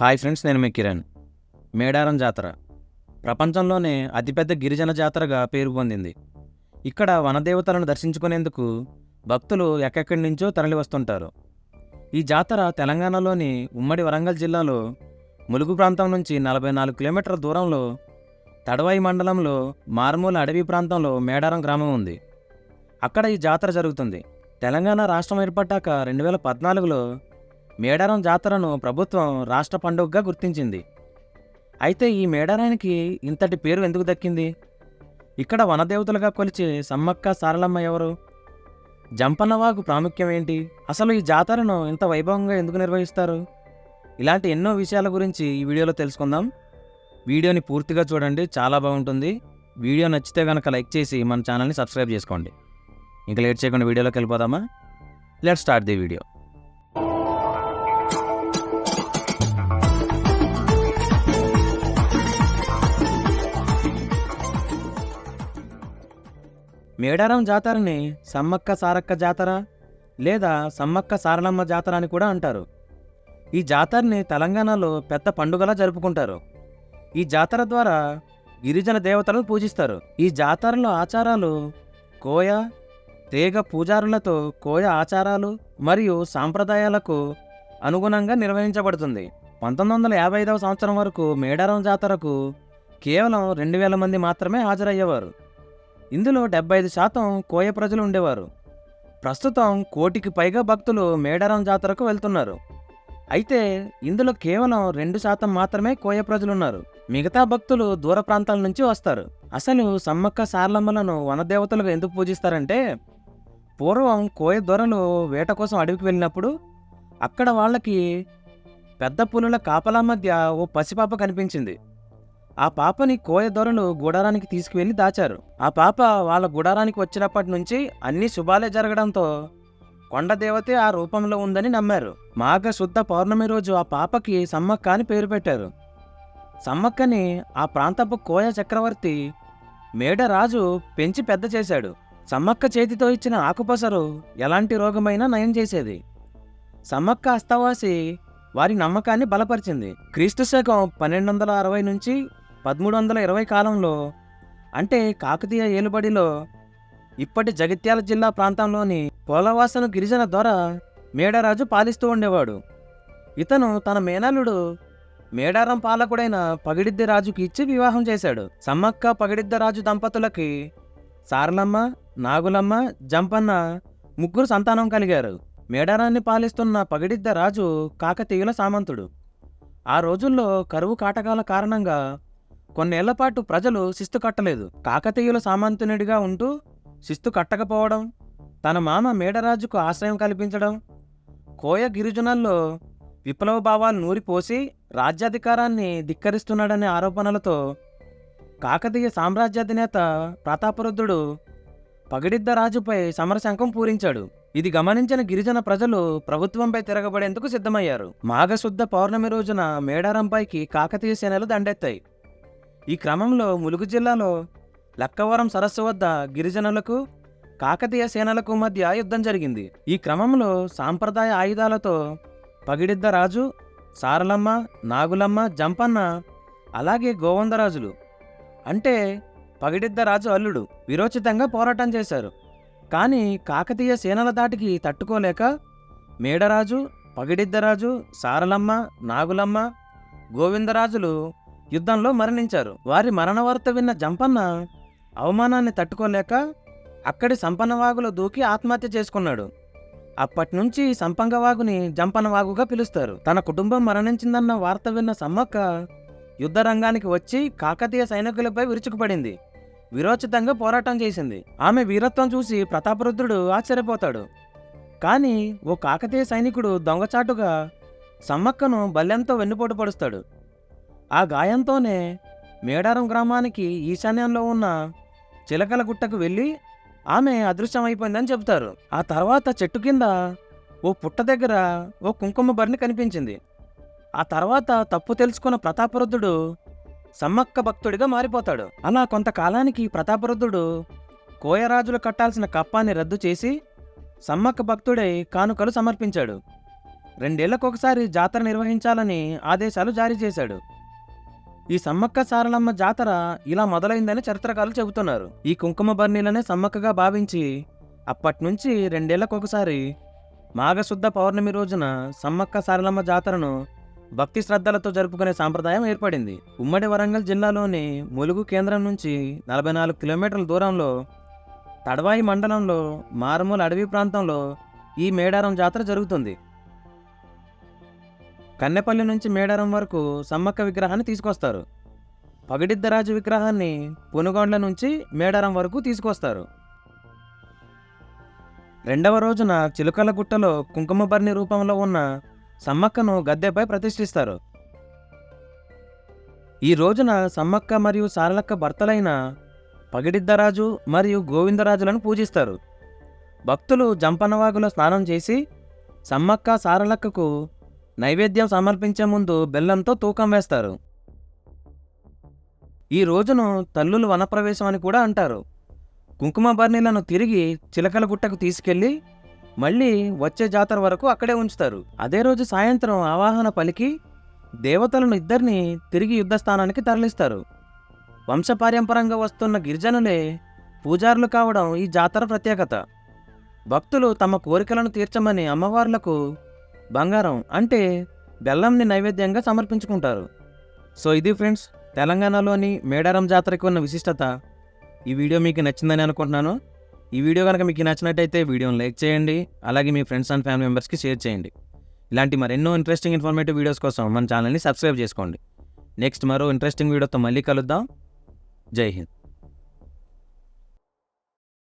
Hi friends, నేను మీ కిరణ్. మేడారం జాతర ప్రపంచంలోనే అతిపెద్ద గిరిజన జాతరగా పేరు పొందింది. ఇక్కడ వనదేవతలను దర్శించుకునేందుకు భక్తులు ఎక్కడి నుంచో తరలి వస్తుంటారు. ఈ జాతర తెలంగాణలోని ఉమ్మడి వరంగల్ జిల్లాలో ములుగు ప్రాంతం నుంచి 44 కిలోమీటర్ల దూరంలో తడవాయి మండలంలో మారుమూల అడవి ప్రాంతంలో మేడారం గ్రామం ఉంది. అక్కడ ఈ జాతర జరుగుతుంది. తెలంగాణ రాష్ట్రం ఏర్పడ్డాక 2014లో మేడారం జాతరను ప్రభుత్వం రాష్ట్ర పండుగగా గుర్తించింది. అయితే ఈ మేడారానికి ఇంతటి పేరు ఎందుకు దక్కింది? ఇక్కడ వనదేవతలుగా కొలిచే సమ్మక్క సారలమ్మ ఎవరు? జంపన్నవాగు ప్రాముఖ్యం ఏంటి? అసలు ఈ జాతరను ఇంత వైభవంగా ఎందుకు నిర్వహిస్తారు? ఇలాంటి ఎన్నో విషయాల గురించి ఈ వీడియోలో తెలుసుకుందాం. వీడియోని పూర్తిగా చూడండి, చాలా బాగుంటుంది. వీడియో నచ్చితే కనుక లైక్ చేసి మన ఛానల్ని సబ్స్క్రైబ్ చేసుకోండి. ఇంకా లేట్ చేయకుండా వీడియోలోకి వెళ్ళిపోదామా? Let's start the video. Medaram జాతరని సమ్మక్క సారక్క జాతర లేదా సమ్మక్క సారలమ్మ జాతర అని కూడా అంటారు. ఈ జాతరని తెలంగాణలో పెద్ద పండుగలా జరుపుకుంటారు. ఈ జాతర ద్వారా గిరిజన దేవతలను పూజిస్తారు. ఈ జాతరలో ఆచారాలు కోయ తేగ పూజారులతో కోయ ఆచారాలు మరియు సాంప్రదాయాలకు అనుగుణంగా నిర్వహించబడుతుంది. 1955వ సంవత్సరం వరకు మేడారం జాతరకు కేవలం 2000 మంది మాత్రమే హాజరయ్యేవారు. ఇందులో 75% కోయ ప్రజలు ఉండేవారు. ప్రస్తుతం 1 కోటికి పైగా భక్తులు మేడారం జాతరకు వెళ్తున్నారు. అయితే ఇందులో కేవలం 2% మాత్రమే కోయ ప్రజలున్నారు. మిగతా భక్తులు దూర ప్రాంతాల నుంచి వస్తారు. అసలు సమ్మక్క సారలమ్మలను వనదేవతలుగా ఎందుకు పూజిస్తారంటే, పూర్వం కోయ దొరలు వేట కోసం అడవికి వెళ్ళినప్పుడు అక్కడ వాళ్ళకి పెద్ద పులుల కాపలా మధ్య ఓ పసిపాప కనిపించింది. ఆ పాపని కోయ దొరలు గుడారానికి తీసుకువెళ్ళి దాచారు. ఆ పాప వాళ్ళ గుడారానికి వచ్చినప్పటి నుంచి అన్ని శుభాలే జరగడంతో కొండదేవతే ఆ రూపంలో ఉందని నమ్మారు. మాఘ శుద్ధ పౌర్ణమి రోజు ఆ పాపకి సమ్మక్క అని పేరు పెట్టారు. సమ్మక్కని ఆ ప్రాంతపు కోయ చక్రవర్తి మేడరాజు పెంచి పెద్ద చేశాడు. సమ్మక్క చేతితో ఇచ్చిన ఆకుపసరు ఎలాంటి రోగమైనా నయం చేసేది. సమ్మక్క అస్తవాసి వారి నమ్మకాన్ని బలపరిచింది. క్రీస్తు శకం 1260 నుంచి 1320 కాలంలో, అంటే కాకతీయ ఏలుబడిలో ఇప్పటి జగిత్యాల జిల్లా ప్రాంతంలోని పోలవాసను గిరిజన దొర మేడరాజు పాలిస్తూ ఉండేవాడు. ఇతను తన మేనల్లుడు మేడారం పాలకుడైన పగిడిద్ది రాజుకి ఇచ్చి వివాహం చేశాడు. సమ్మక్క పగిడిద్ద రాజు దంపతులకి సారలమ్మ, నాగులమ్మ, జంపన్న 3 సంతానం కలిగారు. మేడారాన్ని పాలిస్తున్న పగిడిద్ద రాజు కాకతీయుల సామంతుడు. ఆ రోజుల్లో కరువు కాటకాల కారణంగా కొన్నేళ్లపాటు ప్రజలు శిస్తు కట్టలేదు. కాకతీయుల సామంతునిడిగా ఉంటూ శిస్తు కట్టకపోవడం, తన మామ మేడరాజుకు ఆశ్రయం కల్పించడం, కోయ గిరిజనుల్లో విప్లవ భావాలు నూరిపోసి రాజ్యాధికారాన్ని ధిక్కరిస్తున్నాడనే ఆరోపణలతో కాకతీయ సామ్రాజ్యాధినేత ప్రతాపరుద్రుడు పగిడిద్ద రాజుపై సమరశంఖం పూరించాడు. ఇది గమనించిన గిరిజన ప్రజలు ప్రభుత్వంపై తిరగబడేందుకు సిద్ధమయ్యారు. మాఘశుద్ధ పౌర్ణమి రోజున మేడారంపైకి కాకతీయ సేనలు దండెత్తాయి. ఈ క్రమంలో ములుగు జిల్లాలో లక్కవరం సరస్సు వద్ద గిరిజనులకు కాకతీయ సేనలకు మధ్య యుద్ధం జరిగింది. ఈ క్రమంలో సాంప్రదాయ ఆయుధాలతో పగిడిద్ద రాజు, సారలమ్మ, నాగులమ్మ, జంపన్న, అలాగే గోవందరాజులు, అంటే పగిడిద్ద రాజు అల్లుడు, విరోచితంగా పోరాటం చేశారు. కానీ కాకతీయ సేనల దాటికి తట్టుకోలేక మేడరాజు, పగిడిద్దరాజు, సారలమ్మ, నాగులమ్మ, గోవిందరాజులు యుద్ధంలో మరణించారు. వారి మరణ వార్త విన్న జంపన్న అవమానాన్ని తట్టుకోలేక అక్కడి సంపన్నవాగులో దూకి ఆత్మహత్య చేసుకున్నాడు. అప్పటినుంచి సంపంగవాగుని జంపన్నవాగుగా పిలుస్తారు. తన కుటుంబం మరణించిందన్న వార్త విన్న సమ్మక్క యుద్ధ రంగానికి వచ్చి కాకతీయ సైనికులపై విరుచుకుపడింది. విరోచితంగా పోరాటం చేసింది. ఆమె వీరత్వం చూసి ప్రతాపరుద్రుడు ఆశ్చర్యపోతాడు. కానీ ఓ కాకతీయ సైనికుడు దొంగచాటుగా సమ్మక్కను బల్లెంతో వెన్నుపోటు పడుస్తాడు. ఆ గాయంతోనే మేడారం గ్రామానికి ఈశాన్యంలో ఉన్న చిలకల గుట్టకు వెళ్ళి ఆమె అదృశ్యమైపోయిందని చెబుతారు. ఆ తర్వాత చెట్టు కింద ఓ పుట్ట దగ్గర ఓ కుంకుమ భరణి కనిపించింది. ఆ తర్వాత తప్పు తెలుసుకున్న ప్రతాపరుద్రుడు సమ్మక్క భక్తుడిగా మారిపోతాడు. అలా కొంతకాలానికి ప్రతాపరుద్రుడు కోయరాజులు కట్టాల్సిన కప్పాన్ని రద్దు చేసి సమ్మక్క భక్తుడై కానుకలు సమర్పించాడు. 2 ఏళ్లకొకసారి జాతర నిర్వహించాలని ఆదేశాలు జారీ చేశాడు. ఈ సమ్మక్క సారలమ్మ జాతర ఇలా మొదలైందని చరిత్రకారులు చెబుతున్నారు. ఈ కుంకుమ బర్నీలనే సమ్మక్కగా భావించి అప్పట్నుంచి 2 ఏళ్లకొకసారి మాఘశుద్ధ పౌర్ణమి రోజున సమ్మక్క సారలమ్మ జాతరను భక్తి శ్రద్ధలతో జరుపుకునే సాంప్రదాయం ఏర్పడింది. ఉమ్మడి వరంగల్ జిల్లాలోని ములుగు కేంద్రం నుంచి 44 కిలోమీటర్ల దూరంలో తడవాయి మండలంలో మారుమూల అడవి ప్రాంతంలో ఈ మేడారం జాతర జరుగుతుంది. కన్నెపల్లి నుంచి మేడారం వరకు సమ్మక్క విగ్రహాన్ని తీసుకొస్తారు. పగిడిద్దరాజు విగ్రహాన్ని పునుగొండ్ల నుంచి మేడారం వరకు తీసుకొస్తారు. 2వ రోజున చిలుకల గుట్టలో కుంకుమ బర్ని రూపంలో ఉన్న సమ్మక్కను గద్దెపై ప్రతిష్ఠిస్తారు. ఈ రోజున సమ్మక్క మరియు సారలక్క భర్తలైన పగిడిద్దరాజు మరియు గోవిందరాజులను పూజిస్తారు. భక్తులు జంపనవాగులో స్నానం చేసి సమ్మక్క సారలక్కకు నైవేద్యం సమర్పించే ముందు బెల్లంతో తూకం వేస్తారు. ఈ రోజును తల్లులు వనప్రవేశం అని కూడా అంటారు. కుంకుమ బర్నీలను తిరిగి చిలకల గుట్టకు తీసుకెళ్లి మళ్ళీ వచ్చే జాతర వరకు అక్కడే ఉంచుతారు. అదే రోజు సాయంత్రం ఆవాహన పలికి దేవతలను ఇద్దరిని తిరిగి యుద్ధస్థానానికి తరలిస్తారు. వంశపారంపరంగా వస్తున్న గిరిజనులే పూజారులు కావడం ఈ జాతర ప్రత్యేకత. భక్తులు తమ కోరికలను తీర్చమని అమ్మవార్లకు బంగారం అంటే బెల్లంని నైవేద్యంగా సమర్పించుకుంటారు. సో ఇది ఫ్రెండ్స్, తెలంగాణలోని మేడారం జాతరకు ఉన్న విశిష్టత. ఈ వీడియో మీకు నచ్చిందని అనుకుంటున్నాను. ఈ వీడియో కనుక మీకు నచ్చినట్టయితే వీడియోని లైక్ చేయండి, అలాగే మీ ఫ్రెండ్స్ అండ్ ఫ్యామిలీ మెంబర్స్కి షేర్ చేయండి. ఇలాంటి మరెన్నో ఇంట్రెస్టింగ్ ఇన్ఫర్మేటివ్ వీడియోస్ కోసం మన ఛానల్ని సబ్స్క్రైబ్ చేసుకోండి. నెక్స్ట్ మరో ఇంట్రెస్టింగ్ వీడియోతో మళ్ళీ కలుద్దాం. జై హింద్.